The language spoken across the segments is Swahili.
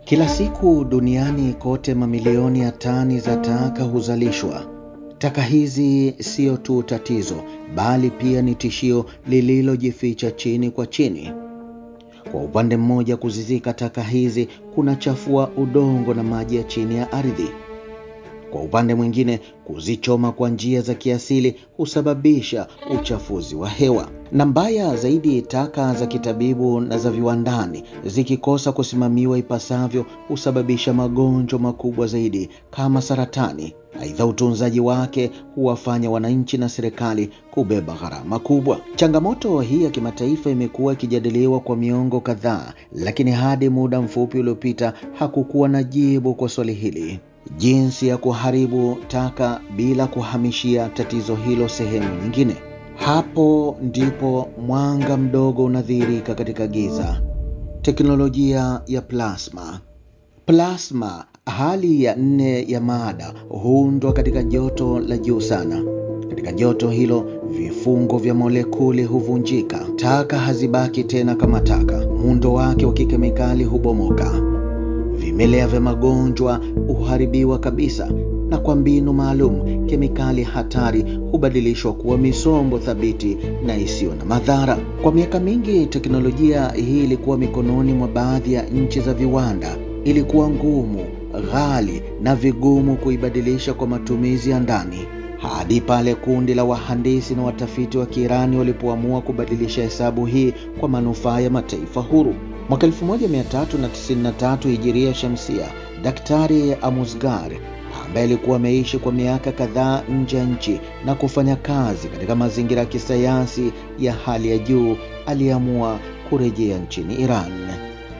Kila siku duniani kote mamilioni ya tani za taka huzalishwa. Taka hizi sio tu tatizo, bali pia ni tishio lililojificha chini kwa chini. Kwa upande mmoja, kuzizika taka hizi kunachafua udongo na maji ya chini ya ardhi. Kwa upande mwingine, kuzichoma kwa njia za kiasili husababisha uchafuzi wa hewa. Na mbaya zaidi, taka za kitabibu na za viwandani zikikosa kusimamiwa ipasavyo husababisha magonjwa makubwa zaidi kama saratani. Aidha, utunzaji wake huwafanya wananchi na serikali kubeba gharama kubwa. Changamoto hii ya kimataifa imekuwa ikijadiliwa kwa miongo kadhaa, lakini hadi muda mfupi uliopita hakukuwa na jibu kwa swali hili: jinsi ya kuharibu taka bila kuhamishia tatizo hilo sehemu nyingine. Hapo ndipo mwanga mdogo unadhihirika katika giza. Teknolojia ya plasma. Plasma, hali ya 4 ya mada, huundwa katika joto la juu sana. Katika joto hilo, vifungo vya molekuli huvunjika. Taka hazibaki tena kama taka. Muundo wake wa kikemikali hubomoka. Vimelea vya magonjwa huharibiwa kabisa, na kwa mbinu maalum kemikali hatari hubadilishwa kuwa misombo thabiti na isiyo na madhara. Kwa miaka mingi teknolojia hii ilikuwa mikononi mwa baadhi ya nchi za viwanda. Ilikuwa ngumu, ghali na vigumu kuibadilisha kwa matumizi ya ndani, hadi pale kundi la wahandisi na watafiti wa Kiirani walipoamua kubadilisha hesabu hii kwa manufaa ya mataifa huru. Mwaka 1393 Hijiria Shamsia, Daktari Amuzgar, ambaye alikuwa ameishi kwa miaka kadhaa nje ya nchi na kufanya kazi katika mazingira ya kisayansi ya hali ya juu, aliamua kurejea nchini Iran.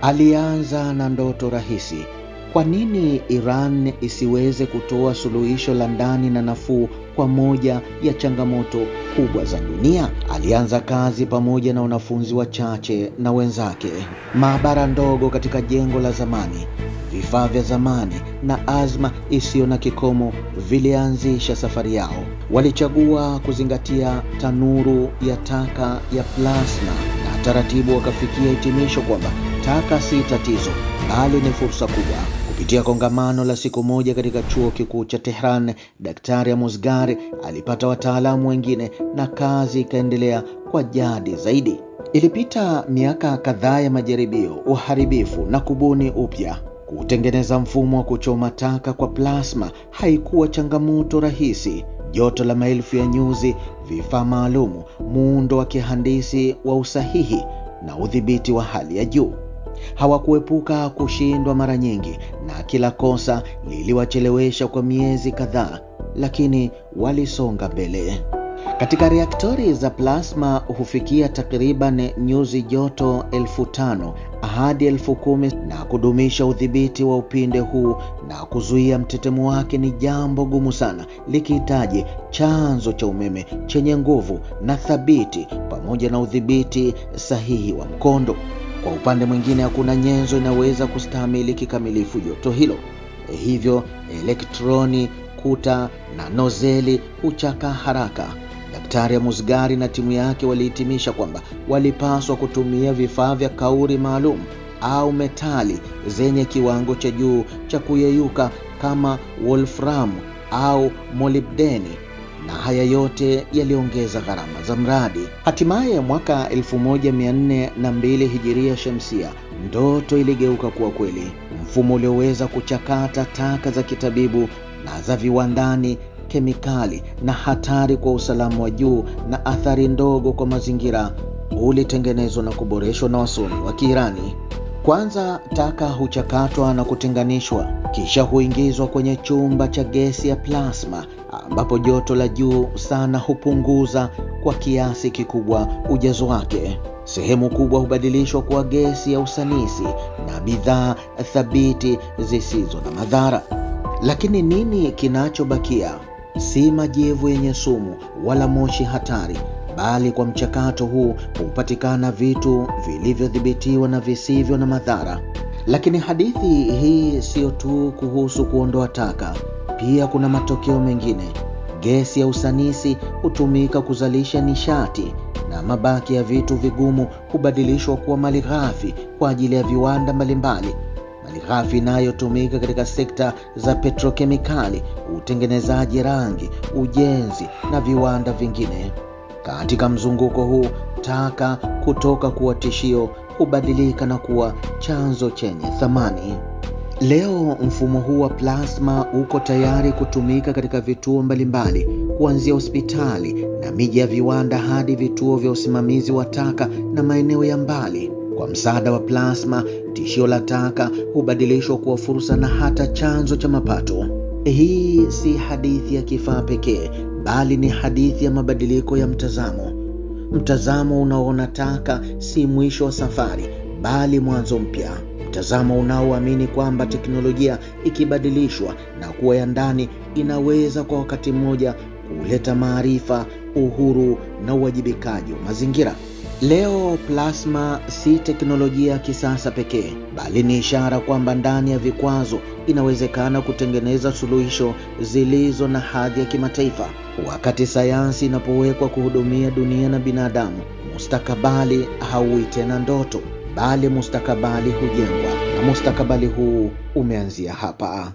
Alianza na ndoto rahisi: kwa nini Iran isiweze kutoa suluhisho la ndani na nafuu kwa moja ya changamoto kubwa za dunia? Alianza kazi pamoja na wanafunzi wachache na wenzake. Maabara ndogo katika jengo la zamani, vifaa vya zamani na azma isiyo na kikomo vilianzisha safari yao. Walichagua kuzingatia tanuru ya taka ya plasma, na taratibu wakafikia hitimisho kwamba taka si tatizo, bali ni fursa kubwa. Kupitia kongamano la siku moja katika chuo kikuu cha Tehran, Daktari Amuzgar alipata wataalamu wengine na kazi ikaendelea kwa jadi zaidi. Ilipita miaka kadhaa ya majaribio, uharibifu na kubuni upya. Kutengeneza mfumo wa kuchoma taka kwa plasma haikuwa changamoto rahisi. Joto la maelfu ya nyuzi, vifaa maalumu, muundo wa kihandisi wa usahihi na udhibiti wa hali ya juu. Hawakuepuka kushindwa mara nyingi, na kila kosa liliwachelewesha kwa miezi kadhaa, lakini walisonga mbele. Katika reaktori za plasma hufikia takriban nyuzi joto 5,000 hadi 10,000, na kudumisha udhibiti wa upinde huu na kuzuia mtetemo wake ni jambo gumu sana, likihitaji chanzo cha umeme chenye nguvu na thabiti pamoja na udhibiti sahihi wa mkondo. Kwa upande mwingine, hakuna nyenzo inaweza kustahimili kikamilifu joto hilo. Hivyo elektroni, kuta na nozeli huchaka haraka. Daktari Amuzgar na timu yake walihitimisha kwamba walipaswa kutumia vifaa vya kauri maalum au metali zenye kiwango cha juu cha kuyeyuka kama wolfram au molybdeni, na haya yote yaliongeza gharama za mradi. Hatimaye mwaka 1402 Hijiria Shamsia, ndoto iligeuka kuwa kweli. Mfumo ulioweza kuchakata taka za kitabibu na za viwandani, kemikali na hatari kwa usalama wa juu na athari ndogo kwa mazingira, ulitengenezwa na kuboreshwa na wasomi wa Kiirani. Kwanza, taka huchakatwa na kutenganishwa, kisha huingizwa kwenye chumba cha gesi ya plasma, ambapo joto la juu sana hupunguza kwa kiasi kikubwa ujazo wake. Sehemu kubwa hubadilishwa kuwa gesi ya usanisi na bidhaa thabiti zisizo na madhara. Lakini nini kinachobakia? Si majivu yenye sumu wala moshi hatari, bali kwa mchakato huu hupatikana vitu vilivyodhibitiwa na visivyo na madhara. Lakini hadithi hii sio tu kuhusu kuondoa taka, pia kuna matokeo mengine. Gesi ya usanisi hutumika kuzalisha nishati, na mabaki ya vitu vigumu hubadilishwa kuwa malighafi kwa ajili ya viwanda mbalimbali. malighafi inayotumika katika sekta za petrokemikali, utengenezaji rangi, ujenzi na viwanda vingine. Katika mzunguko huu, taka kutoka kuwa tishio hubadilika na kuwa chanzo chenye thamani. Leo mfumo huu wa plasma uko tayari kutumika katika vituo mbalimbali, kuanzia hospitali na miji ya viwanda hadi vituo vya usimamizi wa taka na maeneo ya mbali. Kwa msaada wa plasma, tishio la taka hubadilishwa kuwa fursa na hata chanzo cha mapato. Hii si hadithi ya kifaa pekee, bali ni hadithi ya mabadiliko ya mtazamo. Mtazamo unaoona taka si mwisho wa safari, bali mwanzo mpya. Mtazamo unaoamini kwamba teknolojia ikibadilishwa na kuwa ya ndani inaweza kwa wakati mmoja kuleta maarifa, uhuru na uwajibikaji wa mazingira. Leo plasma si teknolojia ya kisasa pekee, bali ni ishara kwamba ndani ya vikwazo inawezekana kutengeneza suluhisho zilizo na hadhi ya kimataifa. Wakati sayansi inapowekwa kuhudumia dunia na binadamu, mustakabali hauwi tena ndoto, bali mustakabali hujengwa, na mustakabali huu umeanzia hapa.